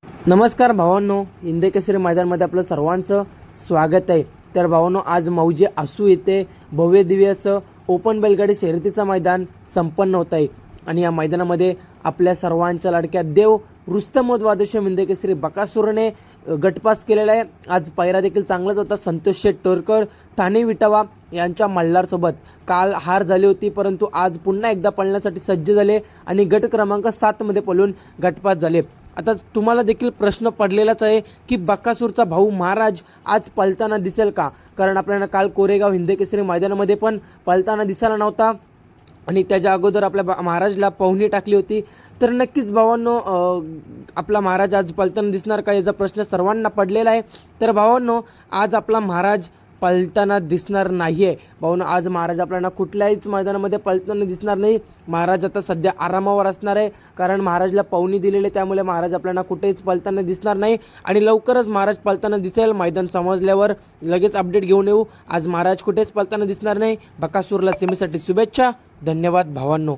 नमस्कार भावांनो, हिंदकेसरी मैदानमध्ये आपलं सर्वांचं स्वागत आहे. तर भावांनो, आज मौजे आसू येथे भव्य दिव्य असं ओपन बैलगाडी शर्यतीचं मैदान संपन्न होत आहे आणि या मैदानामध्ये आपल्या सर्वांच्या लाडक्या देव रुस्तम द्वादशी हिंदकेसरी बकासूरने गटपास केलेला आहे. आज पायरा देखील चांगलाच होता. संतोष शेठ टोरकर ठाणे विटावा यांच्या मल्हारसोबत काल हार झाली होती, परंतु आज पुन्हा एकदा पळण्यासाठी सज्ज झाले आणि गट क्रमांक 7 मध्ये पळून गटपास झाले. आता तुम्हाला देखील प्रश्न पडलेलाच आहे की बकासूरचा भाऊ महाराज आज पळताना दिसेल का? कारण आपल्याला काल कोरेगाव हिंदकेसरी मैदानामध्ये पण पळताना दिसायला नव्हता आणि त्याच्या अगोदर आपल्या महाराजला पवनी टाकली होती. तर नक्कीच भावांनो, आपला महाराज आज पळताना दिसणार का याचा प्रश्न सर्वांना पडलेला आहे. तर भावांनो, आज आपला महाराज पळताना दिसणार नाही आहे. भाऊन आज महाराज आपल्याला कुठल्याहीच मैदानामध्ये पळताना दिसणार नाही. महाराज आता सध्या आरामावर असणार आहे, कारण महाराजला पवनी दिलेली, त्यामुळे महाराज आपल्याला कुठेच पळताना दिसणार नाही आणि लवकरच महाराज पळताना दिसेल. मैदान समजल्यावर लगेच अपडेट घेऊन येऊ. आज महाराज कुठेच पळताना दिसणार नाही. बकासूरला सेमीसाठी शुभेच्छा. धन्यवाद भावांनो.